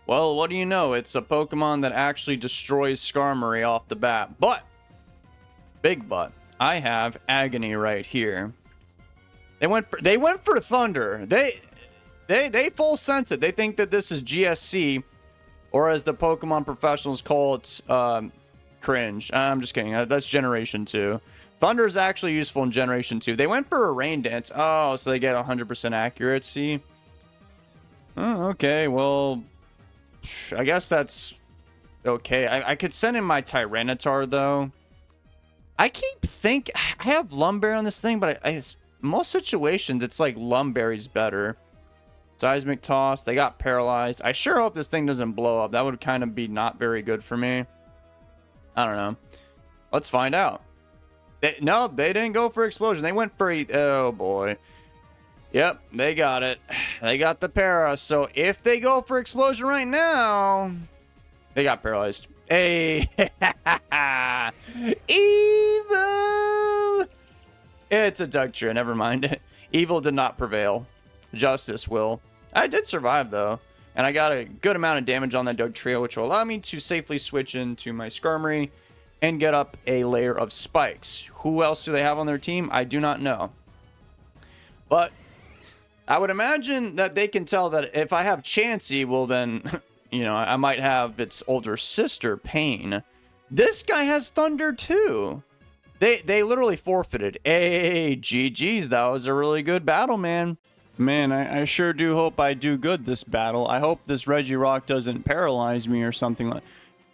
Well, what do you know? It's a Pokemon that actually destroys Skarmory off the bat. But, big but, I have Agony right here. They went for Thunder. They full sense it. They think that this is GSC, or as the Pokemon professionals call it, cringe. I'm just kidding. That's Generation 2. Thunder is actually useful in Generation 2. They went for a Rain Dance. Oh, so they get 100% accuracy. Oh, okay, well, I guess that's okay. I could send in my Tyranitar, though. I keep think I have Lumberry on this thing, but most situations, it's like Lumberry's better. Seismic Toss. They got paralyzed. I sure hope this thing doesn't blow up. That would kind of be not very good for me. I don't know. Let's find out. No, they didn't go for Explosion. They went for... Oh, boy. Yep, they got it. They got the para. So if they go for Explosion right now, they got paralyzed. Hey, evil. It's a Dugtrio. Never mind. Evil did not prevail. Justice will. I did survive though, and I got a good amount of damage on that Dugtrio, which will allow me to safely switch into my Skarmory and get up a layer of spikes. Who else do they have on their team? I do not know. But I would imagine that they can tell that if I have Chansey, well then, you know, I might have its older sister, Pain. This guy has Thunder too. They literally forfeited. Hey, GG's. That was a really good battle, man. Man, I sure do hope I do good this battle. I hope this Regirock doesn't paralyze me or something like...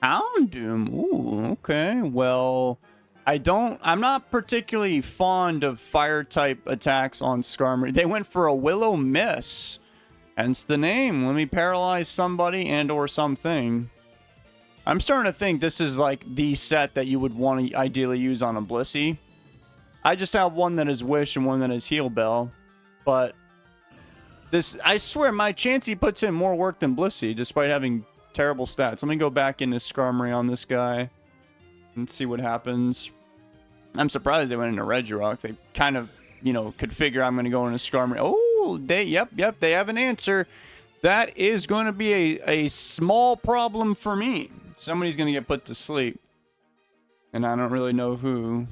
Houndoom. Ooh, okay. Well... I'm not particularly fond of fire-type attacks on Skarmory. They went for a Willow Miss. Hence the name. Let me paralyze somebody and or something. I'm starting to think this is like the set that you would want to ideally use on a Blissey. I just have one that is Wish and one that is Heal Bell. But this, I swear, my Chansey puts in more work than Blissey, despite having terrible stats. Let me go back into Skarmory on this guy. Let's see what happens. I'm surprised they went into Regirock. They kind of, you know, could figure I'm going to go into Skarmory. Oh, yep, they have an answer. That is going to be a small problem for me. Somebody's going to get put to sleep. And I don't really know who.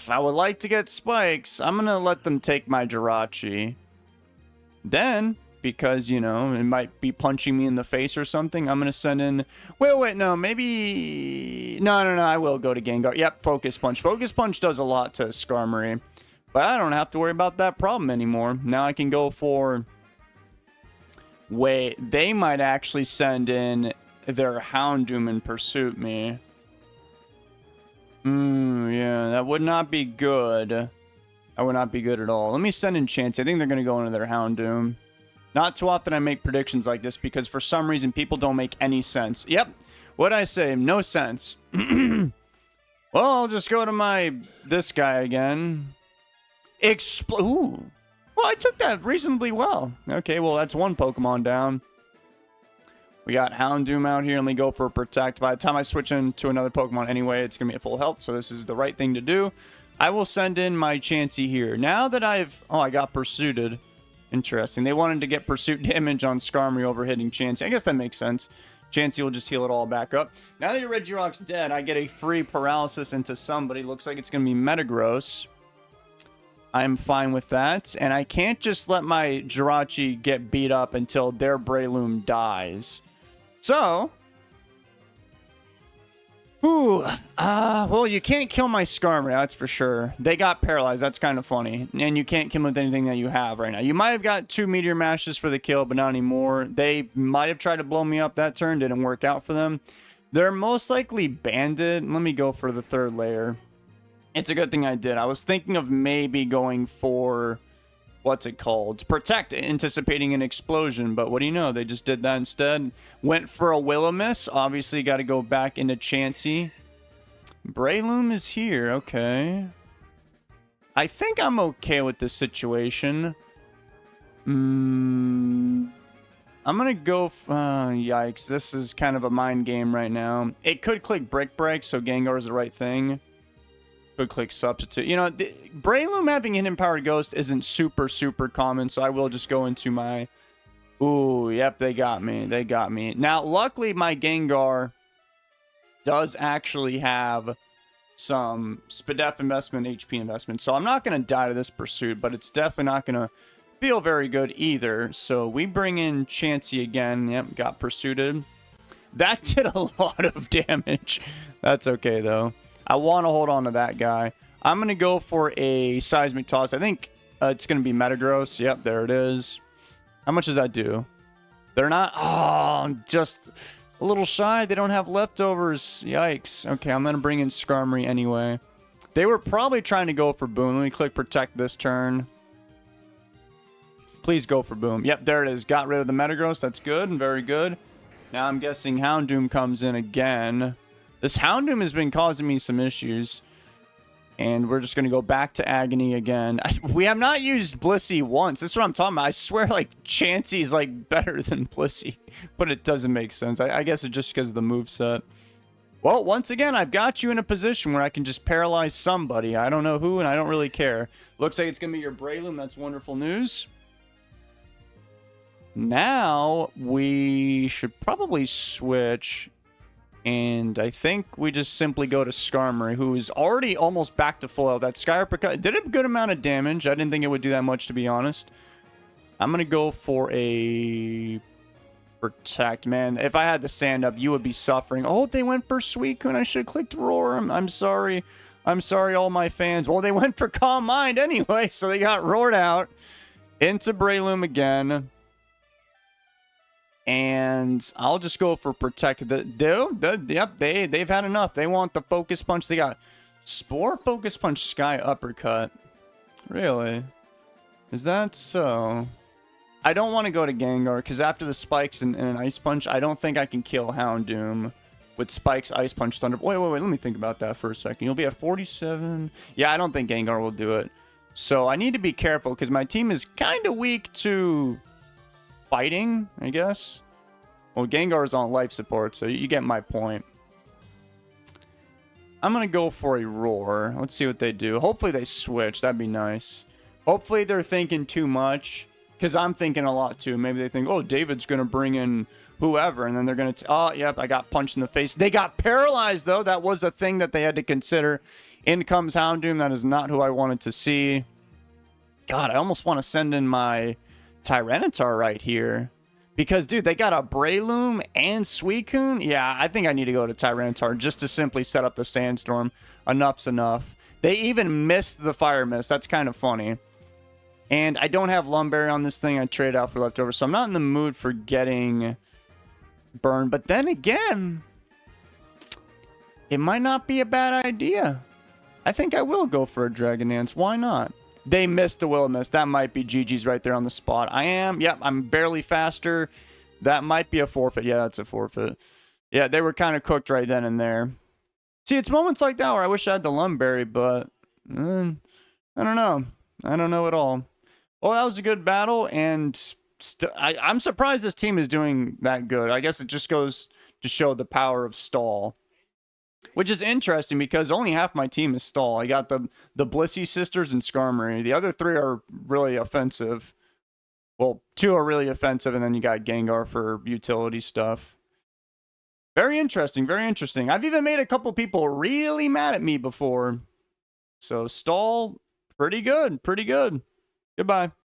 I would like to get spikes. I'm going to let them take my Jirachi. Then... because, you know, it might be punching me in the face or something. I'm going to send in... Wait, no, maybe... No, I will go to Gengar. Yep, Focus Punch. Focus Punch does a lot to Skarmory. But I don't have to worry about that problem anymore. Now I can go for... Wait, they might actually send in their Houndoom and Pursuit me. Yeah, that would not be good. That would not be good at all. Let me send in Chansey. I think they're going to go into their Houndoom. Not too often I make predictions like this because for some reason people don't make any sense. Yep. What'd I say? No sense. Well, I'll just go to this guy again. Ooh. Well, I took that reasonably well. Okay, well, that's one Pokemon down. We got Houndoom out here. Let me go for a Protect. By the time I switch into another Pokemon anyway, it's going to be at full health, so this is the right thing to do. I will send in my Chansey here. Now that Oh, I got Pursuited. Interesting. They wanted to get Pursuit damage on Skarmory over hitting Chansey. I guess that makes sense. Chansey will just heal it all back up. Now that your Regirock's dead, I get a free Paralysis into somebody. Looks like it's going to be Metagross. I'm fine with that. And I can't just let my Jirachi get beat up until their Breloom dies. So... well, you can't kill my Skarmory, that's for sure. They got paralyzed, that's kind of funny. And you can't kill them with anything that you have right now. You might have got 2 Meteor Mashes for the kill, but not anymore. They might have tried to blow me up that turn, didn't work out for them. They're most likely Banded. Let me go for the 3rd layer. It's a good thing I did. I was thinking of maybe going for... what's it called? Protect, anticipating an explosion. But what do you know? They just did that instead. Went for a Will-O-Wisp. Obviously, got to go back into Chansey. Breloom is here. Okay. I think I'm okay with this situation. I'm going to go... yikes. This is kind of a mind game right now. It could click Brick Break, so Gengar is the right thing. Good click substitute. You know, Breloom having hidden powered ghost isn't super common, so I will just go into my... Ooh, yep, they got me. They got me. Now, luckily, my Gengar does actually have some SPDEF investment, HP investment, so I'm not going to die to this pursuit, but it's definitely not going to feel very good either. So we bring in Chansey again. Yep, got pursuited. That did a lot of damage. That's okay, though. I want to hold on to that guy. I'm going to go for a Seismic Toss. I think it's going to be Metagross. Yep, there it is. How much does that do? They're not... Oh, just a little shy. They don't have leftovers. Yikes. Okay, I'm going to bring in Skarmory anyway. They were probably trying to go for Boom. Let me click Protect this turn. Please go for Boom. Yep, there it is. Got rid of the Metagross. That's good and very good. Now I'm guessing Houndoom comes in again. This Houndoom has been causing me some issues. And we're just going to go back to Agony again. We have not used Blissey once. This is what I'm talking about. I swear, like, Chansey is, like, better than Blissey. But it doesn't make sense. I guess it's just because of the moveset. Well, once again, I've got you in a position where I can just paralyze somebody. I don't know who, and I don't really care. Looks like it's going to be your Breloom. That's wonderful news. Now, we should probably switch... And I think we just simply go to Skarmory, who is already almost back to full health. That Sky Uppercut did a good amount of damage. I didn't think it would do that much, to be honest. I'm going to go for a Protect. Man, if I had the Sand Up, you would be suffering. Oh, they went for Suicune. I should have clicked Roar. I'm sorry. I'm sorry, all my fans. Well, they went for Calm Mind anyway, so they got roared out. Into Breloom again. And I'll just go for Protect. Yep, they've had enough. They want the Focus Punch. They got Spore, Focus Punch, Sky Uppercut. Really? Is that so? I don't want to go to Gengar, because after the Spikes and an Ice Punch, I don't think I can kill Houndoom with Spikes, Ice Punch, Thunder... Wait, let me think about that for a second. You'll be at 47. Yeah, I don't think Gengar will do it. So I need to be careful, because my team is kind of weak to... fighting, I guess. Well, Gengar is on life support, so you get my point. I'm going to go for a Roar. Let's see what they do. Hopefully they switch. That'd be nice. Hopefully they're thinking too much, because I'm thinking a lot too. Maybe they think, oh, David's going to bring in whoever, and then they're going to... Oh, yep, I got punched in the face. They got paralyzed, though. That was a thing that they had to consider. In comes Houndoom. That is not who I wanted to see. God, I almost want to send in my... Tyranitar right here. Because, dude, they got a Breloom and Suicune. Yeah, I think I need to go to Tyranitar just to simply set up the Sandstorm. Enough's enough. They even missed the Fire Mist. That's kind of funny. And I don't have Lumberry on this thing. I traded out for leftover. So I'm not in the mood for getting burned. But then again, it might not be a bad idea. I think I will go for a Dragon Dance. Why not? They missed the Will-O-Wisp. That might be GG's right there on the spot. I am. Yep, I'm barely faster. That might be a forfeit. Yeah, that's a forfeit. Yeah, they were kind of cooked right then and there. See, it's moments like that where I wish I had the Lumberry, but I don't know. I don't know at all. Well, that was a good battle, and I'm surprised this team is doing that good. I guess it just goes to show the power of Stall. Which is interesting because only half my team is Stall. I got the Blissey sisters and Skarmory. The other three are really offensive. Well, two are really offensive, and then you got Gengar for utility stuff. Very interesting, very interesting. I've even made a couple people really mad at me before. So Stall, pretty good, pretty good. Goodbye.